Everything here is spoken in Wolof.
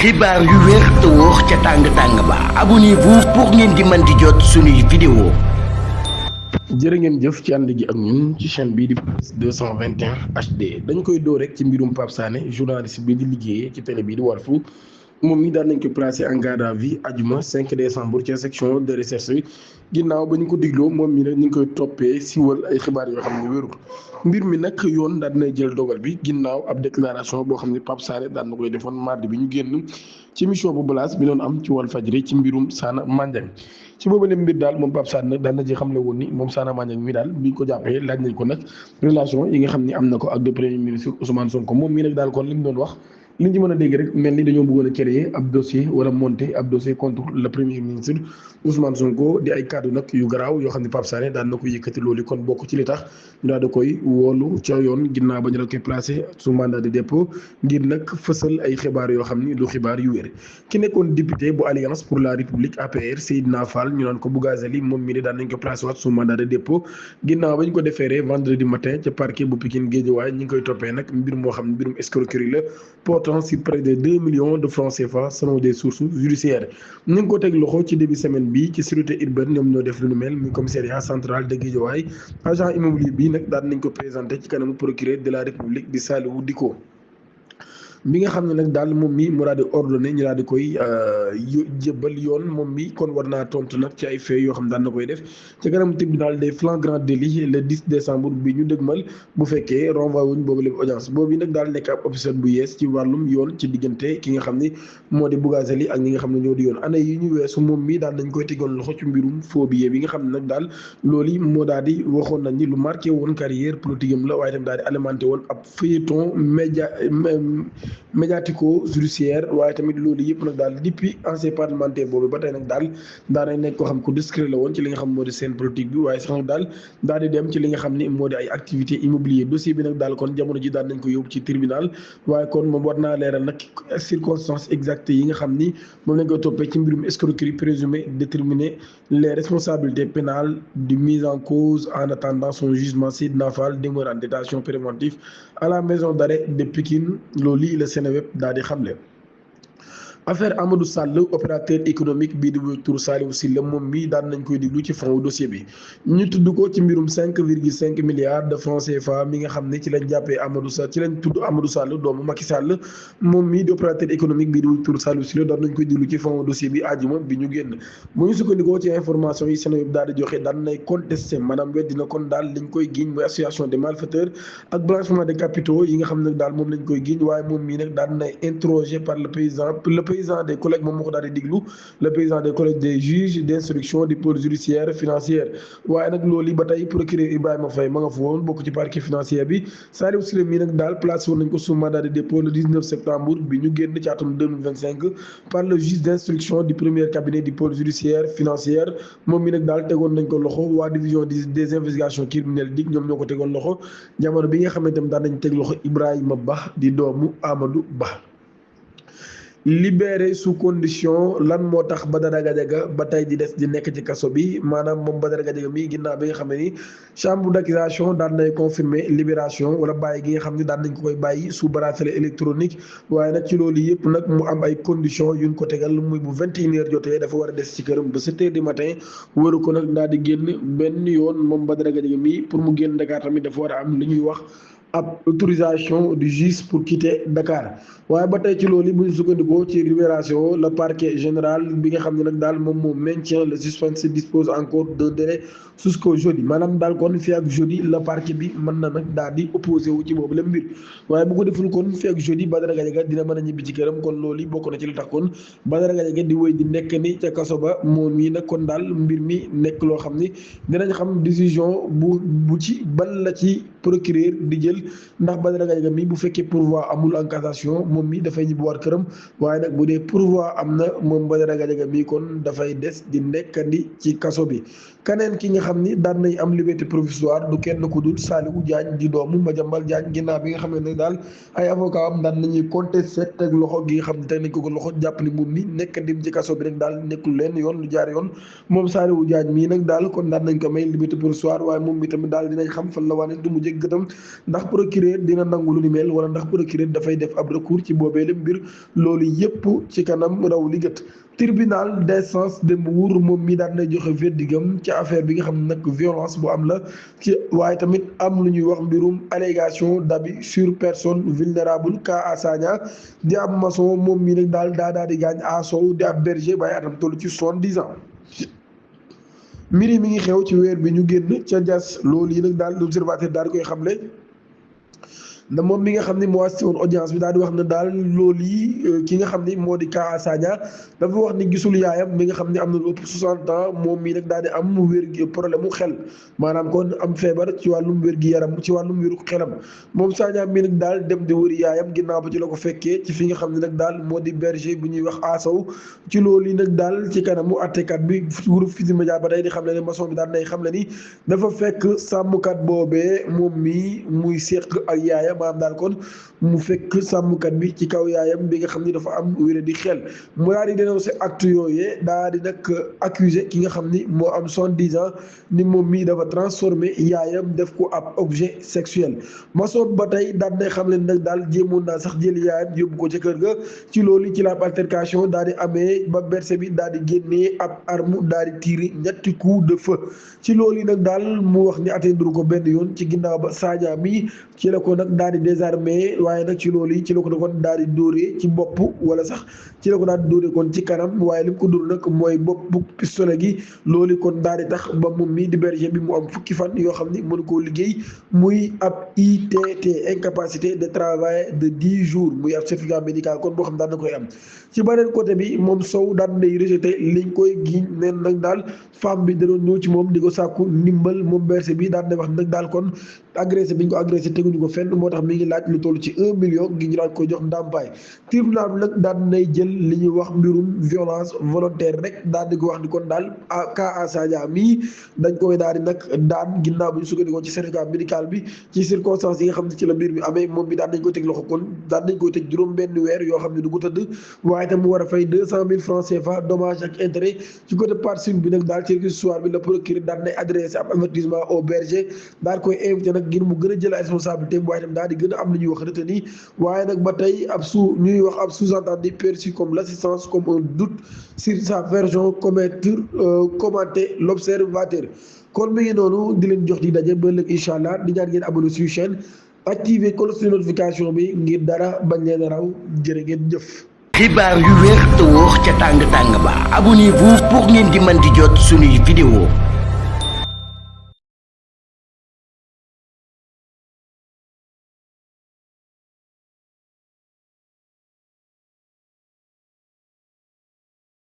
xibaar yu wér te wóor ca tàng-tàng ba abonnez-vous pour ngeen di mën di jot suñuy vidéo. jërë ngeen jëf ci ànd gi ak ñun ci chaîne bii di Buzz 221 HD dañ koy door rek ci mbirum Pape Sané journaliste bi di liggéeyee ci télé bii di Walf moom mi daan nañ ko placé en garde à vue ajuma 5 décembre ci section de recherche bi ginnaaw ba ñu ko digloo moom mi nag ñu ngi koy toppee siwal ay xibaar yoo xam ne wérul mbir mi nag yoon daan dinay jël dogal bi ginnaaw ab déclaration boo xam ne Pape Sané daan na koy defoon mardi bi ñu génn ci émission bu Balaas bi doon am ci Walfadjri ci mbirum Sana Mandiang ci boobu mbir daal moom Pape Sané nag daan na ci xamle woon ni moom Sana Mandiang mi daal bi ñu ko jàppee laaj nañ ko nag relation yi nga xam ni am na ko ak le premier ministre Ousmane Sonko moom mii nag daal kon li mu doon wax li ñu ci mën a dégg rek mel ni dañoo bëggoon a créer ab dossier wala monter ab dossier contre le premier ministre Ousmane Sonko di ay kàddu nag yu garaaw yoo xam ne Pape Sané daan na ko yëkkati loolu kon bokk ci li tax ñu daal di koy woolu ca yoon ginnaaw ba ñu la koy placé sous mandat de dépôt ngir nag fësal ay xibaar yoo xam ni du xibaar yu wér ki nekkoon député bu alliance pour la république APR Seydina Fall ñu naan ko Bougazali moom mi ne daan nañ ko placé waat sous mandat de dépôt ginnaaw ba ñu ko déféré vendredi matin ca parquet bu Pikine Guédiawaye ñi ngi koy toppee nag mbir moo xam ne mbirum escroquerie la portant sur près de 2 millions de francs CFA selon des sources judiciaires ñu ngi ko teg loxo ci début semaine bi ci sûreté urbaine ñoom ñoo def lu nu mel muy commissariat central de Guédiawaye agent immobilier bi nag daan nañ ko présenté ci kanamu procureur de la république di Saliou Dicko bi nga xam ne nag daal moom mi mu daal di ordonné ñu daal di koy jébbal yoon moom mi kon war naa tontu nag ci ay faits yoo xam ne daan na koy def ci kanam tribunal des flagrants délits le 10 décembre bi ñu dëgmal bu fekkee renvoi wuñ boobu léegi audience boobu nag daal nekk ab officier bu yees ci wàllum yoon ci diggante ki nga xam ni moo di Bougazali ak ñi nga xam ne ñoo di yoon année yi ñu weesu moom mi daal nañ koy tegoon loxo ci mbirum faux billet bi nga xam ne nag daal loolu yi moo daal di waxoon nañ ni lu marqué woon carrière politique am la waaye tamit daal di alimenté woon ab feuilleton médiatico judiciaire waaye tamit loolu yëpp nag daal depuis ancien parlementaire boobu ba tey nag daal daanay nekk koo xam ko discret la woon ci li nga xam moo di seen politique bi waaye sax nag daal di dem ci li nga xam ni moo di ay activité immobilier dossier bi nag daal kon jamono ji daal nañ ko yóbbu ci tribunal waaye kon moom war naa leeral nag circonstances exactes yi nga xam ni moom lañ koy toppee ci mbirum escroquerie présumée déterminer les responsabilités pénales de mise en cause en attendant son jugement. Seydina Fall demeure en détention préventive à la maison d'arrêt de Pikine loolu la Seneweb daal di xamle. affaire Amadou Sall opérateur économique bii di tur Saliou Sylla moom mii daan nañ koy diglu ci fond dossier bi ñu tudd ko ci mbirum 5,5 milliards de francs CFA mi nga xam ne ci lañ jàppee Amadou Sall ci lañ tudd Amadou Sall doomu Macky Sall moom mii di opérateur économique bii di tur Saliou Sylla daan nañ koy diglu ci fond dossier bi àjjuma bi ñu génn bu ñu sukkandikoo ci information yi Seneweb daal di joxe daan nay contesté maanaam weddina kon daal liñ koy giiñ mooy association des malfaiteurs ak blanchiment de capitaux yi nga xam ne daal moom lañ koy giiñ waaye moom mii nag daan nay interrogé par le président des collègues moom moo ko daal di diglu le président des collèges des juges d'instruction du pôle judiciaire financière waaye nag loolu ba tey procureur Ibrahima Faye ma nga fa woon bokk ci parquet financier bi Saliou Sylla mii nag daal placé woon nañ ko sous mandat de dépôt le 19 septembre bi ñu génn ci atum 2025 par le juge d'instruction du premier cabinet du pôle judiciaire financière moom mi nag daal tegoon nañ ko loxo waa division des investigations criminelles dik ñoom ñoo ko tegoon loxo jamono bi nga xam ne tam daan nañ teg loxo Ibrahima Ba di doomu Amadou Ba. libéré sous condition lan moo tax Badara Gadiaga ba tey di des di nekk ci kaso bi maanaam moom Badara Gadiaga mi ginnaaw bi nga xam ne ni chambre d'accusation daan nay confirmer libération wala bàyyi gi nga xam ne daan nañ ko koy bàyyi sous bracelet électronique waaye nag ci loolu yëpp nag mu am ay conditions yuñ ko tegal muy bu 21h jotee dafa war a des ci këram ba 7h du matin waru ko nag daal di génn benn yoon moom Badara Gadiaga mi pour mu génn Dakar tamit dafa war a am li ñuy wax ab autorisation du juge pour quitter Dakar waaye ba tey ci loolu bu ñu sukkandikoo ci libération le parquet général bi nga xam ne nag daal moom moo maintient le suspense dispose encore d'un délai jusqu'au jeudi maanaam daal kon fii ak jeudi le parquet bi mën na nag daal di opposé wu ci boobu la mbir waaye bu ko deful kon fii ak jeudi Badara Gadiaga dina mën a ñibbi ci këram kon loolu bokk na ci li tax kon Badara Gadiaga di wéy di nekk ni ca kaso ba moom mii nag kon daal mbir mi nekk loo xam ni dinañ xam décision bu ci ban la ci procureur di jël ndax Badara Gadiaga mi bu fekkee pourvoi amul en cassation moom mi dafay ñibbiwaat këram waaye nag bu dee pourvoi am na moom Badara Gadiaga mi kon dafay des di nekkandi ci kaso bi. keneen ki nga xam ni daan nañ am liberté provisoire du kenn ku dul Saliou Diagne di doomu Madiambal Diagne ginnaaw bi nga xam ne daal ay avocat am daan nañuy contesté teg loxo gi nga xam ne teg nañ ko loxo jàpp ni moom mi nekk dim ci kaso bi rek daal nekkul leen yoon lu jaar yoon moom Saliou Diagne mii nag daal kon daan nañ ko may liberté provisoire waaye moom mi tamit daal dinañ xam fan la wane du mujj teg gëtam ndax procureur dina nangu lu ni mel wala ndax procureur dafay def ab recours ci boobee la mbir loolu yépp ci kanam raw li gët. tribunal d'instance de Mbour moom mi daan na joxe verdigam ci affaire bi nga xam ne nag violence bu am la ci waaye tamit am lu ñuy wax mbirum allégation d'abus sur personne vulnérable Ka Sagna di ab maçon moom mi nag daal di gaañ a Sow di ab berger waaye atam toll ci 70 ans. mbir yi mi ngi xew ci weer bi ñu génn ca Diass loolu yi nag daal l'observateur daal di koy xamle na moom mi nga xam ne moo assisté woon audience bi daal di wax ne daal loolu yi ki nga xam ni moo di Ka Sagna dafa wax ni gisul yaayam mi nga xam ne am na lu ëpp 60 ans moom mii nag daal di am problème mu xel maanaam kon am feebar ci wàllum wér-gi-yaram ci wàllum wéru xelam moom Sagna mii nag daal dem di wëri yaayam ginnaaw ba ci la ko fekkee ci fi nga xam ne nag daal moo di berger bu ñuy wax Asow ci loolu yi nag daal ci kanamu àttekat bi groupe Futurs Médias ba tey di xam ne ne maçon bi daal nay xam ne ni dafa fekk sàmmkat boobee moom mii muy séq ak yaayam maanaam daal kon mu fekk sàmmkat bi ci kaw yaayam bi nga xam ni dafa am wéré di xel mu daal di dénoncé acte yooyee daal di nag accusé ki nga xam ni moo am 70 ans ni moom mii dafa transformé yaayam def ko ab objet sexuel maçon ba tey daal di xam leen nag daal jéemoon naa sax jël yaayam yóbbu ko ca kër ga ci loolu ci la altercation daal di amee ba berse bi daal di génnee ab arme daal di tirer ñetti coup de feu ci loolu yi nag daal mu wax ni atteindre ko benn yoon ci ginnaaw ba Sagna mi ci la ko nag daal di désarmé waaye nag ci loolu yi ci la ko kon daal di dóoree ci bopp wala sax ci la ko daal di dóoree kon ci kanam waaye li mu ko dóor nag mooy bopp bu pistolet gi loolu kon daal di tax ba moom mii di berger bi mu am fukki fan yoo xam ni mënu koo liggéey muy ab ITT incapacité de travail de 10 jours muy ab certificat médical kon boo xam daan na koy am ci beneen côté bi moom Sow daan nay rejeté liñ koy giñ neen nag daal femme bi da doon ñëw ci moom di ko sàkku ndimbal moom berger bi daan na wax nag daal kon agressé bi ñu ko agressé teguñu ko fenn moo tax mi ngi laaj lu toll ci 1 million gi ñu daan koy jox ndàmpaay tribunal bi nag daan nay jël li ñuy wax mbirum violence volontaire rek daal di ko wax ni kon daal Ka Sagna mii dañ koy daal di nag daan ginnaaw bu ñu sukkandikoo ci certificat médical bi ci circonstances yi nga xam ne ci la mbir mi amee moom bi daan nañ koy teg loxo kon daan nañ koy teg juróom benn weer yoo xam ne du ko tëdd waaye tam mu war a fay 200 000 francs CFA dommage ak intérêt ci côté partie bi nag daal ci soir bi la procureur daan nay adressé ab avertissement au berger daal koy invité nag ngir mu gën a jël ay responsabilité waaye tam daal di gën a am lu ñuy wax retenu waaye nag ba tey ñuy wax ab sous-entendu perçu comme l'assistance comme un doute sur sa version commenté l'observateur kon mi ngi noonu di leen jox di daje ba ëllëg incha allah di ñaan ngeen abonné suñu chaîne activer cloche de notification bi ngir dara bañ leen a raw jërë ngeen jëf. xibaar yu wér te wóor ca tàng tàng ba abonnez-vous pour ngeen di mën di jot suñuy vidéo